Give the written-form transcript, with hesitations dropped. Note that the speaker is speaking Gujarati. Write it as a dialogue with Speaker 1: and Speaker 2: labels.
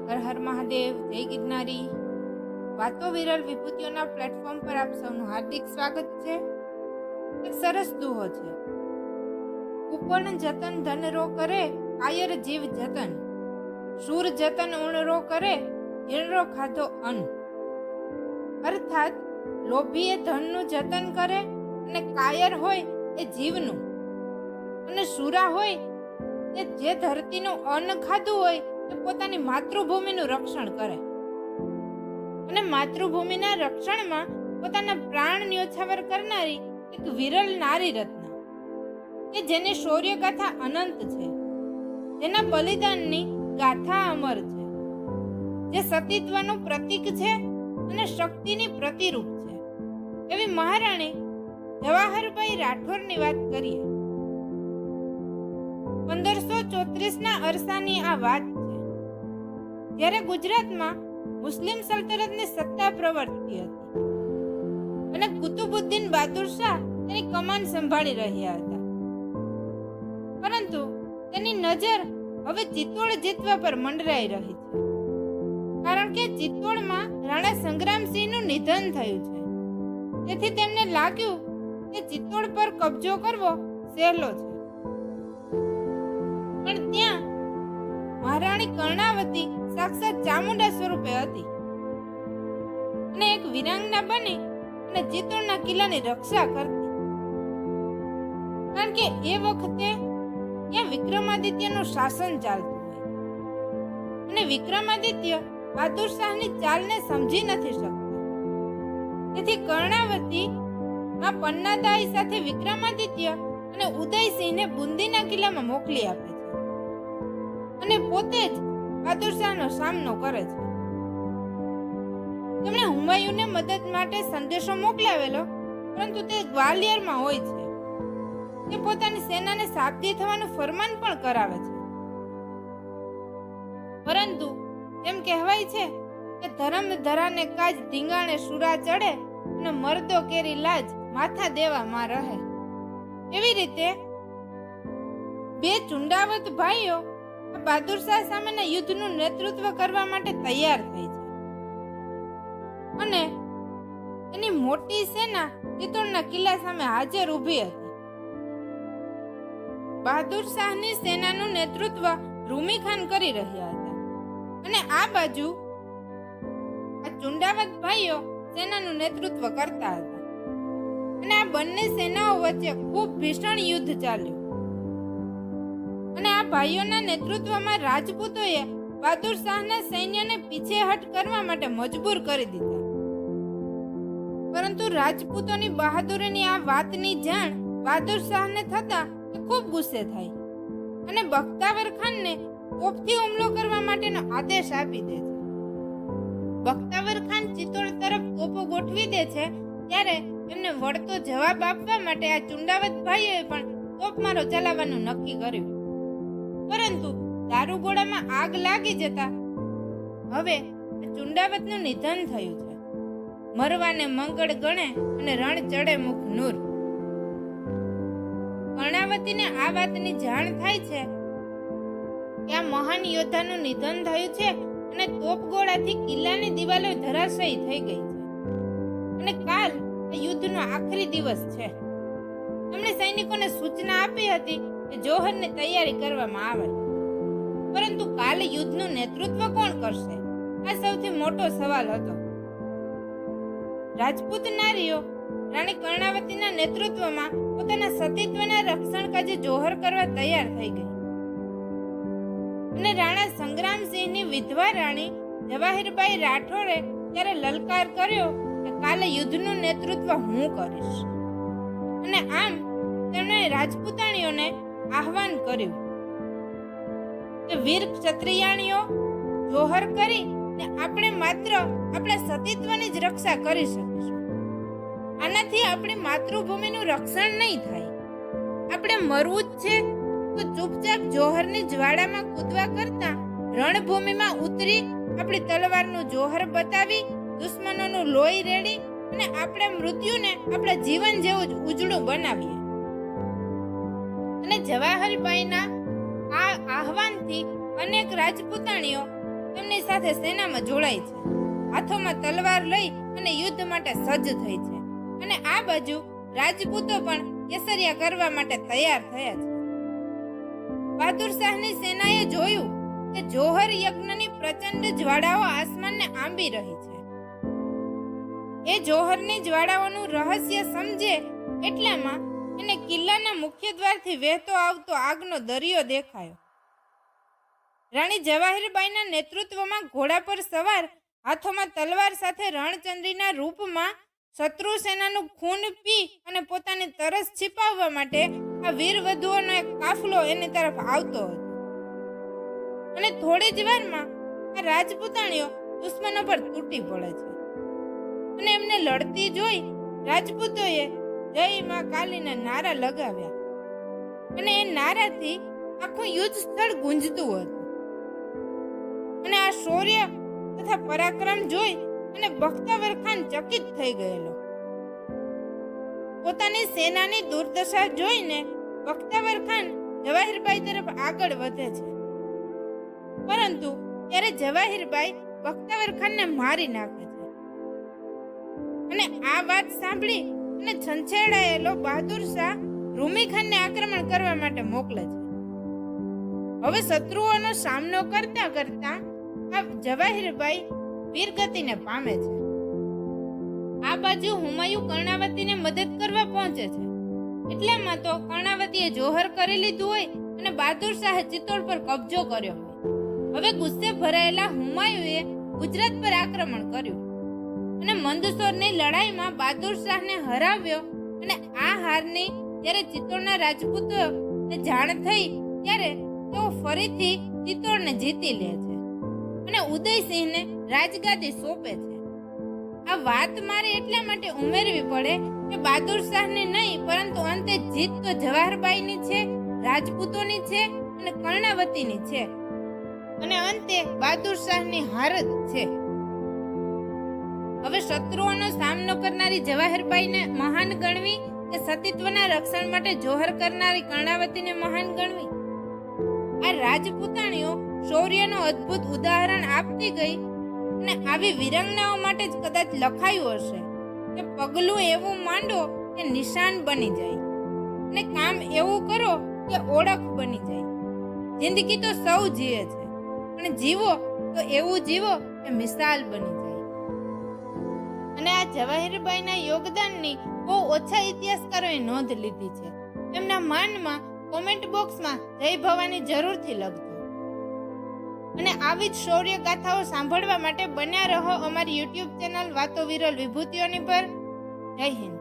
Speaker 1: હર હર મહાદેવ, જય ગિરનારી. વાતો વિરલ વિભૂતિઓના પ્લેટફોર્મ પર આપ સૌનું હાર્દિક સ્વાગત છે. એક સરસ દુહો છે. કુપન જતન ધન રો કરે, કાયર જીવ જતન. શૂર જતન ઉણ રો કરે, જીણરો ખાધો અન્ન. અર્થાત લોભીએ ધનનું જતન કરે અને કાયર હોય એ જીવનું, અને શુરા હોય એ જે ધરતીનું અન્ન ખાધું હોય એ પોતાની માતૃભૂમિનું રક્ષણ કરે. અને માતૃભૂમિના રક્ષણમાં પોતાના પ્રાણ ન્યોછાવર કરનારી એક વિરલ નારી રત્ન કે જેની શૌર્ય ગાથા અનંત છે, જેના બલિદાનની ગાથા અમર છે, જે સતીત્વનું પ્રતીક છે અને શક્તિની પ્રતિરૂપ છે, એવી મહારાણી જવાહરભાઈ રાઠોરની વાત કરીએ. 1534ના અરસાની આ વાત છે, જ્યારે ગુજરાતમાં મુસ્લિમ સલ્તનતની સત્તા પ્રવર્તતી હતી અને કુતુબુદ્દીન બહાદુર શાહ તેની કમાન સંભાળી રહ્યા હતા. પરંતુ તેની નજર હવે ચિત્તોડ જીતવા પર મંડરાઈ રહી છે, કારણ કે ચિત્તોડમાં રાણા સંગ્રામસિંહનું નિધન થયું છે. તેથી તેમને લાગ્યું કે ચિત્તોડ પર કબજો કરવો સહેલો છે. પણ ત્યાં મહારાણી કર્ણાવતી સાક્ષાત ચામુંડા સ્વરૂપે હતી અને એક વીરાંગના બની અને ચિત્તોડના કિલ્લાની રક્ષા કરતી. કારણ કે એ વખતે ત્યાં વિક્રમાદિત્યનું શાસન ચાલતું હોય અને વિક્રમાદિત્ય બહાદુર શાહની ચાલને સમજી નથી શકતા. તેથી કર્ણાવતી માં પન્નાદાઈ સાથે વિક્રમાદિત્ય અને ઉદયસિંહને બુંદીના કિલ્લામાં મોકલી આપે છે અને પોતે જ બહાદુર શાહનો સામનો કરે છે. તેમણે હુમાયુને મદદ માટે સંદેશો મોકલાવેલો, પરંતુ તે ગ્વાલિયરમાં હોય છે. તે પોતાની સેનાને સાબદી થવાનું ફરમાન પણ કરાવે છે. પરંતુ એમ કહેવાય છે કે ધર્મ ધરાને કાજ ધીંગાણે સુરા ચડે અને મર્દો કેરી લાજ માથા દેવામાં રહે. એવી રીતે બે ચુંડાવત ભાઈઓ બહાદુર શાહ સામેના યુદ્ધનું નેતૃત્વ કરવા માટે તૈયાર થઈ છે અને એની મોટી સેના ચિત્તોડના કિલ્લા સામે હાજર ઊભી હતી. બહાદુર શાહની સેનાનું નેતૃત્વ રૂમી ખાન કરી રહ્યા હતા અને આ બાજુ આ ચુંડાવત ભાઈઓ સેનાનું નેતૃત્વ કરતા હતા અને આ બંને સેનાઓ વચ્ચે ખૂબ ભીષણ યુદ્ધ ચાલ્યું. અને આ ભાઈઓના નેતૃત્વમાં રાજપૂતોએ બહાદુર શાહના સૈન્યને પીછેહટ કરવા માટે મજબૂર કરી દીધા. પરંતુ રાજપૂતોની બહાદુરીની આ વાતની જાણ બહાદુર શાહને થતા એ ખૂબ ગુસ્સે થાય અને બખ્તાવર ખાનને તોપથી હુમલો કરવા માટેનો આદેશ આપી દે છે. બખ્તાવર ખાન ચિત્તોડ તરફ તોપો ગોઠવી દે છે, ત્યારે એમને વળતો જવાબ આપવા માટે આ ચુંડાવત ભાઈઓએ પણ તોપમારો ચલાવવાનું નક્કી કર્યું. પરંતુ દારૂગોળામાં આગ લાગી જતા હવે ચુંડાવતનું નિધન થયું છે. મરવાને મંગળ ગણે અને રણ ચડે મુખ નૂર. કર્ણાવતીને આ વાતની જાણ થાય છે કે આ મહાન યોદ્ધાનું નિધન થયું છે અને તોપગોળાથી કિલ્લાની દિવાલો ધરાશાયી થઈ ગઈ છે અને કાલ આ યુદ્ધનો આખરી દિવસ છે. તેમણે સૈનિકોને સૂચના આપી હતી કે જોહરની તૈયારી કરવામાં આવે. પરંતુ કાલે યુદ્ધનું નેતૃત્વ કોણ કરશે, આ સૌથી મોટો સવાલ હતો. રાજપૂત નારીઓ રાણી કર્ણાવતીના નેતૃત્વમાં પોતાના સતીત્વના રક્ષણ કાજે જોહર કરવા તૈયાર થઈ ગઈ અને રાણા સંગ્રામસિંહની વિધવા રાણી જવાહરભાઈ રાઠોડે ત્યારે લલકાર કર્યો કે કાલે યુદ્ધનું નેતૃત્વ હું કરીશ. અને આમ તેમણે રાજપૂતાણીઓને આહવાન કર્યું કે વીર ક્ષત્રિયાણીઓ, જોહર કરી ને આપણે માત્ર આપણા સતીત્વની જ રક્ષા કરી શકીશું. આનાથી આપણી માતૃભૂમિનું રક્ષણ નહીં થાય. આપણે મરવું જ છે તો ચૂપચાપ જોહરની જ્વાળામાં કૂદવા કરતા રણભૂમિમાં ઉતરી આપણી તલવારનું જોહર બતાવી દુશ્મનોનું લોહી રેડી અને આપણે મૃત્યુને આપણા જીવન જેવું જ ઉજળું બનાવીએ. અને જવાહરભાઈના આ આહવાનથી અનેક રાજપૂતાણીઓ તેમની સાથે સાથે સેનામાં જોડાય છે, હાથોમાં તલવાર લઈ અને યુદ્ધ માટે સજ્જ થઈ છે. અને આ બાજુ રાજપૂતો પણ કેસરિયા કરવા માટે તૈયાર થયા છે. બહાદુર શાહની સેનાએ જોયું કે જોહર યજ્ઞની પ્રચંડ જ્વાળાઓ આસમાનને આંબી રહી છે. એ જોહરની જ્વાળાઓનું રહસ્ય સમજે એટલામાં એને કિલ્લાના મુખ્ય દ્વારથી વહેતો આવતો આગનો દરિયો દેખાયો. રાણી જવાહીરબાઈના નેતૃત્વમાં ઘોડા પર સવાર, હાથોમાં તલવાર સાથે રણચંદ્રીના રૂપમાં શત્રુ સેનાનું ખૂન પી અને પોતાની તરસ छिपाવવા માટે આ વીરવધુઓનો એક કાફલો એની તરફ આવતો હતો. અને થોડી જ વારમાં આ રાજપૂતાણીઓ દુશ્મનો પર તૂટી પડે છે. અને એમને લડતી જોઈ રાજપૂતોએ જય માં કાલીના નારા લગાવ્યા. અને એ નારાથી આખું યુદ્ધ સ્થળ ગુંજતું હતું. અને આ શૌર્ય તથા પરાક્રમ જોઈ અને બખ્તાવર ખાન ચકિત થઈ ગયેલો. પોતાની સેનાની દુર્દશા જોઈને બખ્તાવર ખાન જવાહીરબાઈ તરફ આગળ વધે છે. પરંતુ ત્યારે જવાહીરબાઈ બખ્તાવર ખાનને મારી નાખે છે. અને આ વાત સાંભળી અને છંછેડાયેલો બહાદુર શાહ રૂમી ખાનને આક્રમણ કરવા માટે મોકલે છે. હવે શત્રુઓનો સામનો કરતા કરતા આ જવાહીરબાઈ વીરગતિને પામે છે. આ બાજુ હુમાયુ કર્ણાવતીને મદદ કરવા પહોંચે છે. એટલામાં તો કર્ણાવતીએ જોહર કરી લીધું હોય અને બહાદુર શાહે ચિત્તોડ પર કબજો કર્યો હોય. હવે ગુસ્સે ભરાયેલા હુમાયુએ ગુજરાત પર આક્રમણ કર્યું અને મંદસોરની લડાઈમાં બહાદુર શાહને હરાવ્યો. અને આ હારની જ્યારે ચિત્તોડના રાજપૂતોને જાણ થઈ ત્યારે તેઓ ફરીથી ચિત્તોડને જીતી લે છે અને ઉદયસિંહને રાજગાદી સોંપે છે. આ વાત મારે એટલા માટે ઉમેરવી પડે કે બહાદુર શાહની નહીં પરંતુ અંતે જીત તો જવાહરબાઈની છે, રાજપૂતોની છે અને કર્ણાવતીની છે. અને અંતે બહાદુર શાહની હાર જ છે. હવે શત્રુઓનો સામનો કરનારી જવાહરબાઈને મહાન ગણવી કે સતીત્વના રક્ષણ માટે જોહર કરનારી કર્ણાવતીને મહાન ગણવી? આ રાજપૂતાણીઓ શૌર્યનો અદ્ભુત ઉદાહરણ આપતી ગઈ. અને આવી વિરંગનાઓ માટે જ કદાચ લખાયું હશે કે પગલું એવું માંડો કે નિશાન બની જાય, અને કામ એવું કરો કે ઓળખ બની જાય. જિંદગી તો સૌ જીવે છે, પણ જીવો તો એવું જીવો કે મિસાલ બની જાય. અને આ જવાહીરબાઈના યોગદાનની બહુ ઓછા ઇતિહાસકારોએ નોંધ લીધી છે. એમના માનમાં કોમેન્ટ બોક્સમાં જય ભવાની જરૂરથી લખજો. અને આવી જ શૌર્ય ગાથાઓ સાંભળવા માટે બન્યા રહો અમારી યુટ્યુબ ચેનલ વાતો વિરલ વિભૂતિઓની પર. જય હિન્દ.